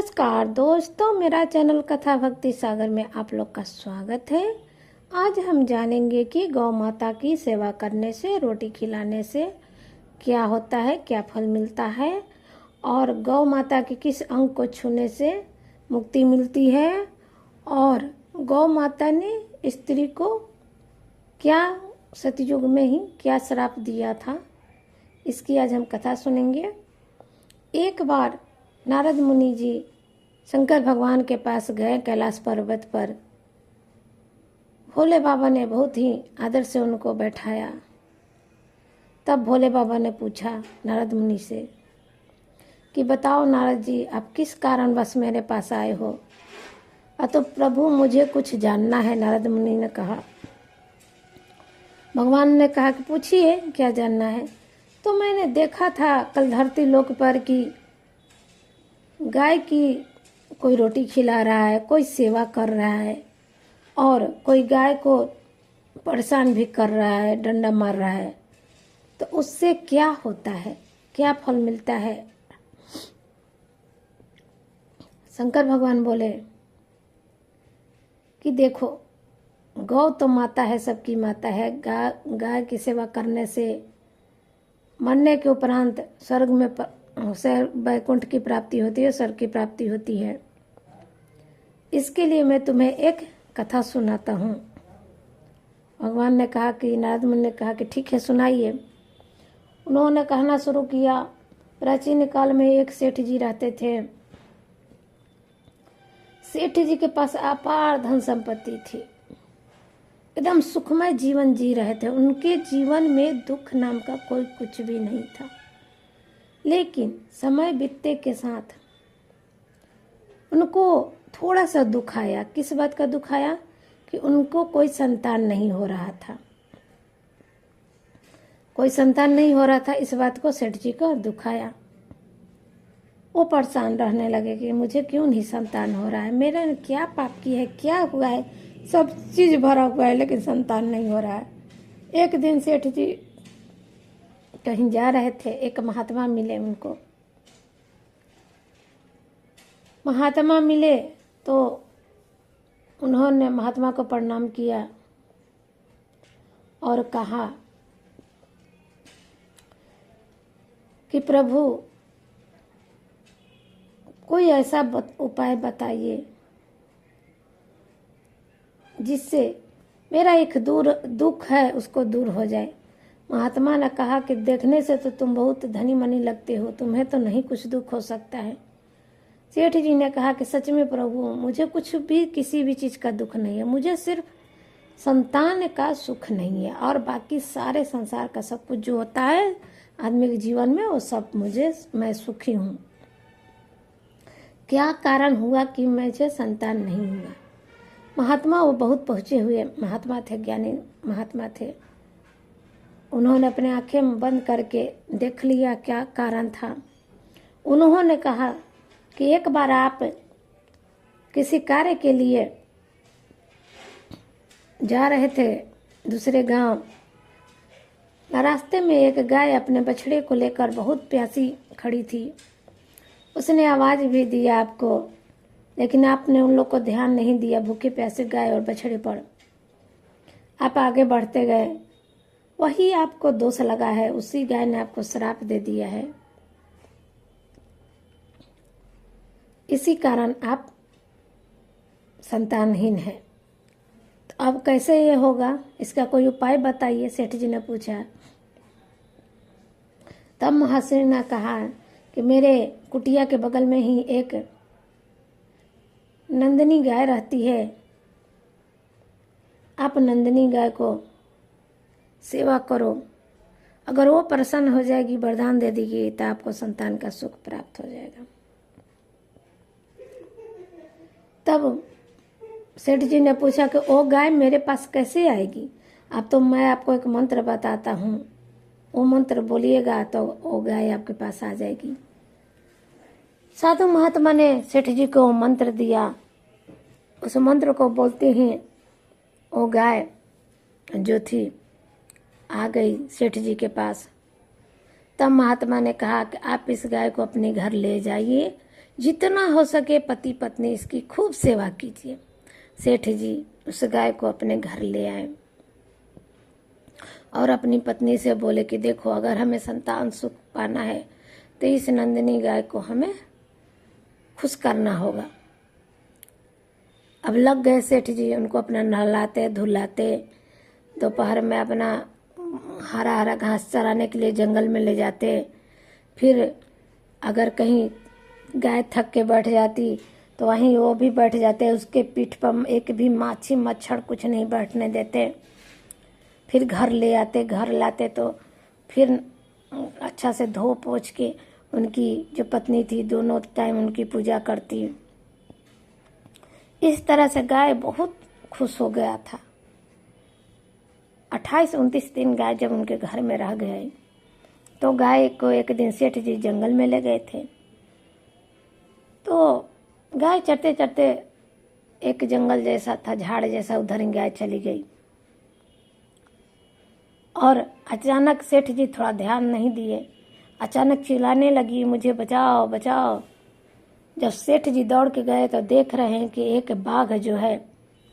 नमस्कार दोस्तों, मेरा चैनल कथा भक्ति सागर में आप लोग का स्वागत है। आज हम जानेंगे कि गौ माता की सेवा करने से, रोटी खिलाने से क्या होता है, क्या फल मिलता है और गौ माता के किस अंग को छूने से मुक्ति मिलती है और गौ माता ने स्त्री को क्या सतयुग में ही क्या श्राप दिया था, इसकी आज हम कथा सुनेंगे। एक बार नारद मुनि जी शंकर भगवान के पास गए कैलाश पर्वत पर। भोले बाबा ने बहुत ही आदर से उनको बैठाया। तब भोले बाबा ने पूछा नारद मुनि से कि बताओ नारद जी, आप किस कारणवश मेरे पास आए हो? तो प्रभु, मुझे कुछ जानना है, नारद मुनि ने कहा। भगवान ने कहा कि पूछिए, क्या जानना है? तो मैंने देखा था कल धरती लोक पर कि गाय की कोई रोटी खिला रहा है, कोई सेवा कर रहा है और कोई गाय को परेशान भी कर रहा है, डंडा मार रहा है। तो उससे क्या होता है, क्या फल मिलता है? शंकर भगवान बोले कि देखो, गौ तो माता है, सबकी माता है। गाय की सेवा करने से मरने के उपरांत स्वर्ग में वैकुंठ की प्राप्ति होती है, स्वर्ग की प्राप्ति होती है। इसके लिए मैं तुम्हें एक कथा सुनाता हूँ। भगवान ने कहा कि नारद मुनि ने कहा कि ठीक है, सुनाइए। उन्होंने कहना शुरू किया। प्राचीन काल में एक सेठ जी रहते थे। सेठ जी के पास अपार धन संपत्ति थी, एकदम सुखमय जीवन जी रहे थे। उनके जीवन में दुख नाम का कोई कुछ भी नहीं था। लेकिन समय बीतने के साथ उनको थोड़ा सा दुख आया। किस बात का दुख आया? कि उनको कोई संतान नहीं हो रहा था। कोई संतान नहीं हो रहा था, इस बात को सेठ जी को दुख आया। वो परेशान रहने लगे कि मुझे क्यों नहीं संतान हो रहा है, मेरे क्या पाप की है, क्या हुआ है, सब चीज भरा हुआ है लेकिन संतान नहीं हो रहा है। एक दिन सेठ जी कहीं जा रहे थे, एक महात्मा मिले उनको। महात्मा मिले तो उन्होंने महात्मा को प्रणाम किया और कहा कि प्रभु, कोई ऐसा उपाय बताइए जिससे मेरा एक दुख है उसको दूर हो जाए। महात्मा ने कहा कि देखने से तो तुम बहुत धनी मनी लगते हो, तुम्हें तो नहीं कुछ दुख हो सकता है। सेठ जी ने कहा कि सच में प्रभु, मुझे कुछ भी किसी भी चीज का दुख नहीं है, मुझे सिर्फ संतान का सुख नहीं है और बाकी सारे संसार का सब कुछ जो होता है आदमी के जीवन में वो सब मैं सुखी हूँ। क्या कारण हुआ कि मुझे संतान नहीं हुआ? महात्मा वो बहुत पहुंचे हुए महात्मा थे, ज्ञानी महात्मा थे। उन्होंने अपने आंखें बंद करके देख लिया क्या कारण था। उन्होंने कहा कि एक बार आप किसी कार्य के लिए जा रहे थे दूसरे गांव। रास्ते में एक गाय अपने बछड़े को लेकर बहुत प्यासी खड़ी थी। उसने आवाज भी दिया आपको, लेकिन आपने उन लोग को ध्यान नहीं दिया, भूखे प्यासे गाय और बछड़े पर। आप आगे बढ़ते गए, वही आपको दोष लगा है, उसी गाय ने आपको श्राप दे दिया है। इसी कारण आप संतानहीन हैं। तो अब कैसे ये होगा, इसका कोई उपाय बताइए, सेठ जी ने पूछा। तब महाशय ने कहा कि मेरे कुटिया के बगल में ही एक नंदिनी गाय रहती है। आप नंदिनी गाय को सेवा करो, अगर वो प्रसन्न हो जाएगी, वरदान दे देगी, तो आपको संतान का सुख प्राप्त हो जाएगा। तब सेठ जी ने पूछा कि वो गाय मेरे पास कैसे आएगी? अब तो मैं आपको एक मंत्र बताता हूँ, वो मंत्र बोलिएगा तो वो गाय आपके पास आ जाएगी। साधु महात्मा ने सेठ जी को मंत्र दिया। उस मंत्र को बोलते ही वो गाय जो थी आ गई सेठ जी के पास। तब महात्मा ने कहा कि आप इस गाय को अपने घर ले जाइए, जितना हो सके पति पत्नी इसकी खूब सेवा कीजिए। सेठ जी उस गाय को अपने घर ले आए और अपनी पत्नी से बोले कि देखो, अगर हमें संतान सुख पाना है तो इस नंदिनी गाय को हमें खुश करना होगा। अब लग गए सेठ जी, उनको अपना नहलाते धुलाते, दोपहर में अपना हरा हरा घास चराने के लिए जंगल में ले जाते। फिर अगर कहीं गाय थक के बैठ जाती तो वहीं वो भी बैठ जाते, उसके पीठ पर एक भी माछी मच्छर कुछ नहीं बैठने देते। फिर घर ले आते, घर लाते तो फिर अच्छा से धो पोछ के उनकी जो पत्नी थी दोनों टाइम उनकी पूजा करती। इस तरह से गाय बहुत खुश हो गया था। 28-29 दिन गाय जब उनके घर में रह गए तो गाय को एक दिन सेठ जी जंगल में ले गए थे। तो गाय चरते चरते एक जंगल जैसा था, झाड़ जैसा, उधर ही गाय चली गई और अचानक सेठ जी थोड़ा ध्यान नहीं दिए, अचानक चिल्लाने लगी, मुझे बचाओ बचाओ। जब सेठ जी दौड़ के गए तो देख रहे हैं कि एक बाघ जो है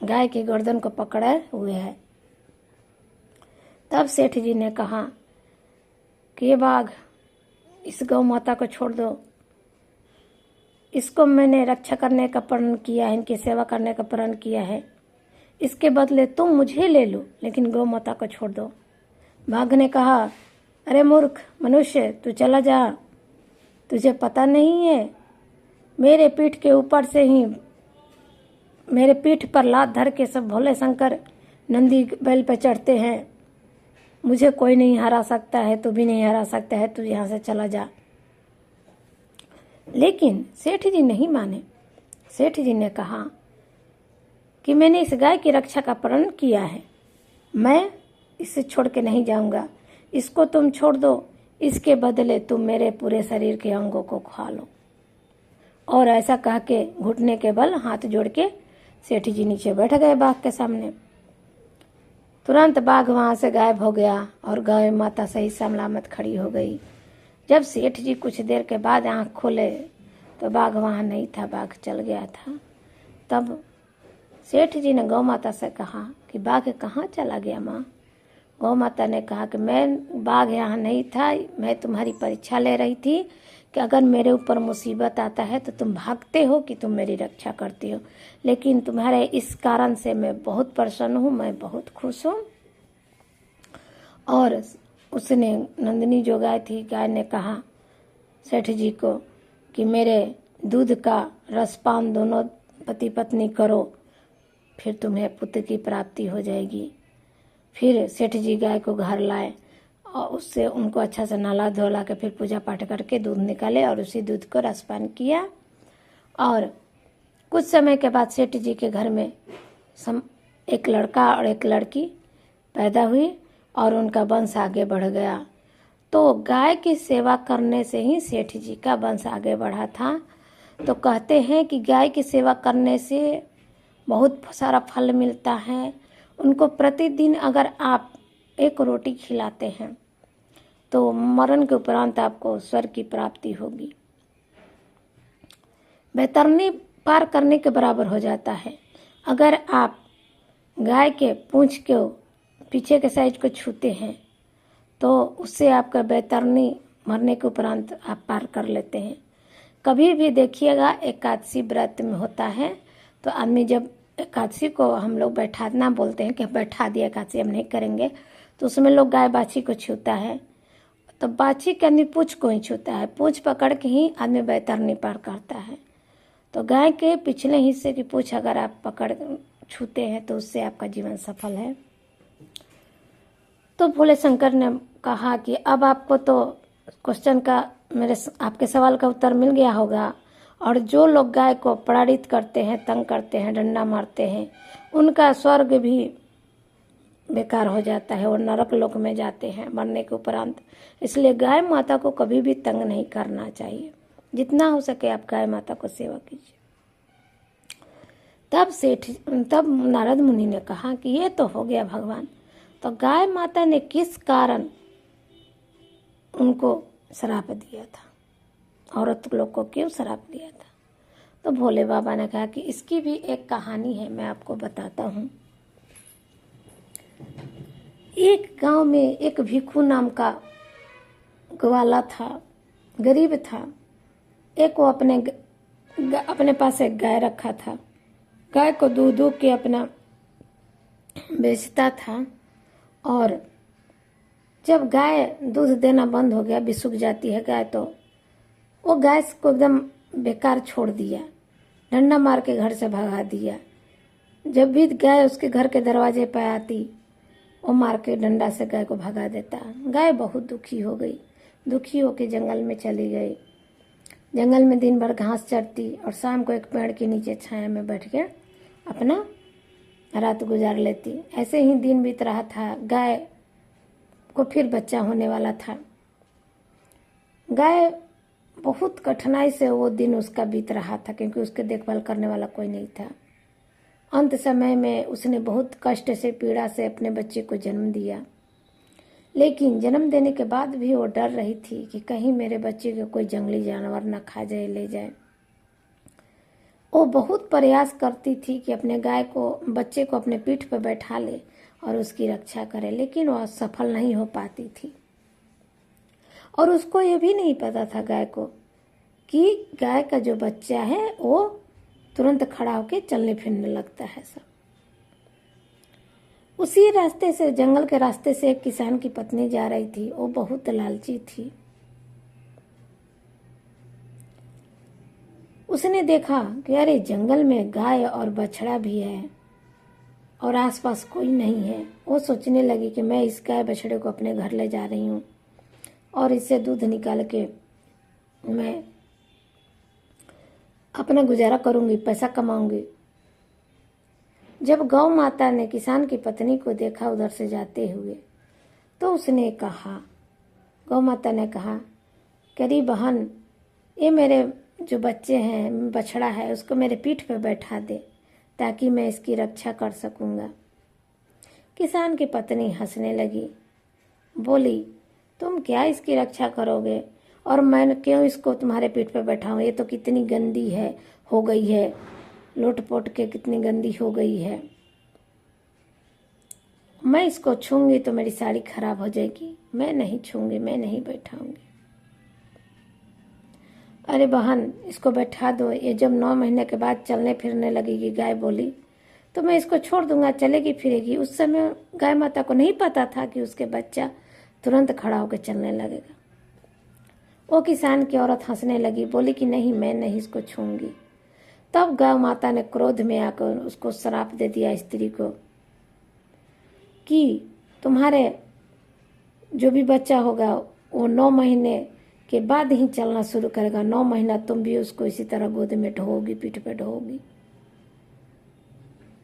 गाय की गर्दन को पकड़े हुए है। तब सेठ जी ने कहा कि ये बाघ, इस गौ माता को छोड़ दो, इसको मैंने रक्षा करने का प्रण किया है, इनकी सेवा करने का प्रण किया है, इसके बदले तुम मुझे ले लो लेकिन गौ माता को छोड़ दो। बाघ ने कहा, अरे मूर्ख मनुष्य, तू चला जा, तुझे पता नहीं है मेरे पीठ के ऊपर से ही, मेरे पीठ पर लात धर के सब भोले शंकर नंदी बैल पे चढ़ते हैं, मुझे कोई नहीं हरा सकता है, तू भी नहीं हरा सकता है, तू यहाँ से चला जा। लेकिन सेठ जी नहीं माने। सेठ जी ने कहा कि मैंने इस गाय की रक्षा का प्रण किया है, मैं इसे छोड़ के नहीं जाऊंगा, इसको तुम छोड़ दो, इसके बदले तुम मेरे पूरे शरीर के अंगों को खा लो। और ऐसा कह के घुटने के बल हाथ जोड़ के सेठ जी नीचे बैठ गए बाघ के सामने। तुरंत बाघ वहां से गायब हो गया और गाय माता सही सलामत खड़ी हो गई। जब सेठ जी कुछ देर के बाद आंख खोले तो बाघ वहां नहीं था, बाघ चल गया था। तब सेठ जी ने गौ माता से कहा कि बाघ कहाँ चला गया माँ? गौ माता ने कहा कि मैं, बाघ यहाँ नहीं था, मैं तुम्हारी परीक्षा ले रही थी कि अगर मेरे ऊपर मुसीबत आता है तो तुम भागते हो कि तुम मेरी रक्षा करती हो, लेकिन तुम्हारे इस कारण से मैं बहुत प्रसन्न हूँ, मैं बहुत खुश हूँ। और उसने, नंदिनी जो गाय थी, गाय ने कहा सेठ जी को कि मेरे दूध का रसपान दोनों पति पत्नी करो, फिर तुम्हें पुत्र की प्राप्ति हो जाएगी। फिर सेठ जी गाय को घर लाए और उससे उनको अच्छा से नहला धोला के फिर पूजा पाठ करके दूध निकाले और उसी दूध को रसपान किया। और कुछ समय के बाद सेठ जी के घर में एक लड़का और एक लड़की पैदा हुई और उनका वंश आगे बढ़ गया। तो गाय की सेवा करने से ही सेठ जी का वंश आगे बढ़ा था। तो कहते हैं कि गाय की सेवा करने से बहुत सारा फल मिलता है। उनको प्रतिदिन अगर आप एक रोटी खिलाते हैं तो मरण के उपरांत आपको स्वर्ग की प्राप्ति होगी। बैतरणी पार करने के बराबर हो जाता है। अगर आप गाय के पूंछ के पीछे के साइड को छूते हैं तो उससे आपका बैतरणी मरने के उपरांत आप पार कर लेते हैं। कभी भी देखिएगा एकादशी व्रत में होता है तो आदमी, जब एकादशी को हम लोग बैठाना बोलते हैं कि बैठा दिया, एकादशी हम नहीं करेंगे, तो उसमें लोग गाय बाछी को छूता है। तो बाछी के आदमी पूंछ को ही छूता है, पूंछ पकड़ के ही आदमी बैतरणी पार करता है। तो गाय के पिछले हिस्से की पूंछ अगर आप पकड़ छूते हैं तो उससे आपका जीवन सफल है। तो भोले शंकर ने कहा कि अब आपको तो क्वेश्चन का, आपके सवाल का उत्तर मिल गया होगा। और जो लोग गाय को पराजित करते हैं, तंग करते हैं, डंडा मारते हैं, उनका स्वर्ग भी बेकार हो जाता है, वो नरक लोक में जाते हैं मरने के उपरांत। इसलिए गाय माता को कभी भी तंग नहीं करना चाहिए। जितना हो सके आप गाय माता को सेवा कीजिए। तब नारद मुनि ने कहा कि ये तो हो गया भगवान, तो गाय माता ने किस कारण उनको श्राप दिया था? औरत लोग को क्यों श्राप दिया था? तो भोले बाबा ने कहा कि इसकी भी एक कहानी है, मैं आपको बताता हूँ। एक गांव में एक भिखू नाम का ग्वाला था, गरीब था। एक वो अपने पास एक गाय रखा था। गाय को दूध के अपना बेचता था, और जब गाय दूध देना बंद हो गया, बिसुक जाती है गाय, तो वो गाय को एकदम बेकार छोड़ दिया, डंडा मार के घर से भगा दिया। जब भी गाय उसके घर के दरवाजे पर आती, वो मार के डंडा से गाय को भगा देता। गाय बहुत दुखी हो गई, दुखी होकर जंगल में चली गई। जंगल में दिन भर घास चरती और शाम को एक पेड़ के नीचे छाया में बैठ के अपना रात गुजार लेती। ऐसे ही दिन बीत रहा था। गाय को फिर बच्चा होने वाला था। गाय बहुत कठिनाई से वो दिन उसका बीत रहा था, क्योंकि उसके देखभाल करने वाला कोई नहीं था। अंत समय में उसने बहुत कष्ट से, पीड़ा से अपने बच्चे को जन्म दिया। लेकिन जन्म देने के बाद भी वो डर रही थी कि कहीं मेरे बच्चे को कोई जंगली जानवर न खा जाए, ले जाए। वो बहुत प्रयास करती थी कि अपने बच्चे को अपने पीठ पर बैठा ले और उसकी रक्षा करे, लेकिन वह सफल नहीं हो पाती थी। और उसको ये भी नहीं पता था गाय को कि गाय का जो बच्चा है वो तुरंत खड़ा होकर चलने फिरने लगता है सब। उसी रास्ते से, जंगल के रास्ते से एक किसान की पत्नी जा रही थी। वो बहुत लालची थी। उसने देखा कि अरे जंगल में गाय और बछड़ा भी है और आसपास कोई नहीं है। वो सोचने लगी कि मैं इस गाय बछड़े को अपने घर ले जा रही हूँ और इससे दूध निकाल के मैं अपना गुजारा करूंगी, पैसा कमाऊंगी। जब गौ माता ने किसान की पत्नी को देखा उधर से जाते हुए, तो उसने कहा, गौ माता ने कहा, करी बहन, ये मेरे जो बच्चे हैं, बछड़ा है, उसको मेरे पीठ पे बैठा दे ताकि मैं इसकी रक्षा कर सकूंगा। किसान की पत्नी हंसने लगी, बोली, तुम क्या इसकी रक्षा करोगे और मैं क्यों इसको तुम्हारे पीठ पे बैठाऊं? ये तो कितनी गंदी हो गई है, लोट-पोट के कितनी गंदी हो गई है। मैं इसको छूंगी तो मेरी साड़ी खराब हो जाएगी। मैं नहीं छूंगी, मैं नहीं बैठाऊंगी। अरे बहन, इसको बैठा दो। ये जब 9 महीने के बाद चलने फिरने लगेगी, गाय बोली, तो मैं इसको छोड़ दूंगा, चलेगी फिरेगी। उस समय गाय माता को नहीं पता था कि उसके बच्चा तुरंत खड़ा होकर चलने लगेगा। वो किसान की औरत हंसने लगी, बोली कि नहीं, मैं नहीं इसको छूंगी। तब गाय माता ने क्रोध में आकर उसको श्राप दे दिया, स्त्री को, कि तुम्हारे जो भी बच्चा होगा वो 9 महीने के बाद ही चलना शुरू करेगा। 9 महीना तुम भी उसको इसी तरह गोद में ढोगी, पीठ पे ढोगी।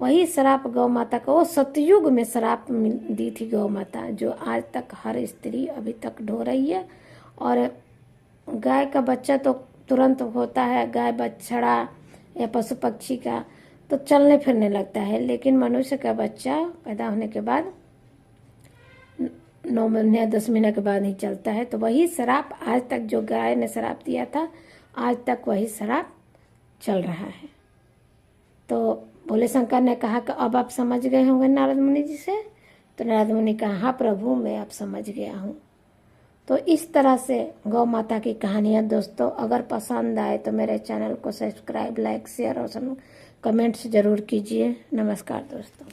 वही श्राप गौ माता को, वो सतयुग में श्राप दी थी गौ माता, जो आज तक हर स्त्री अभी तक ढो रही है। और गाय का बच्चा तो तुरंत होता है, गाय बछड़ा या पशु पक्षी का तो चलने फिरने लगता है, लेकिन मनुष्य का बच्चा पैदा होने के बाद 9 महीने 10 महीने के बाद ही चलता है। तो वही श्राप आज तक, जो गाय ने श्राप दिया था, आज तक वही श्राप चल रहा है। तो भोले शंकर ने कहा कि अब आप समझ गए होंगे नारद मुनि जी से। तो नारद मुनि कहा, हाँ प्रभु, मैं अब समझ गया हूँ। तो इस तरह से गौ माता की कहानियाँ दोस्तों, अगर पसंद आए तो मेरे चैनल को सब्सक्राइब, लाइक, शेयर और कमेंट्स जरूर कीजिए। नमस्कार दोस्तों।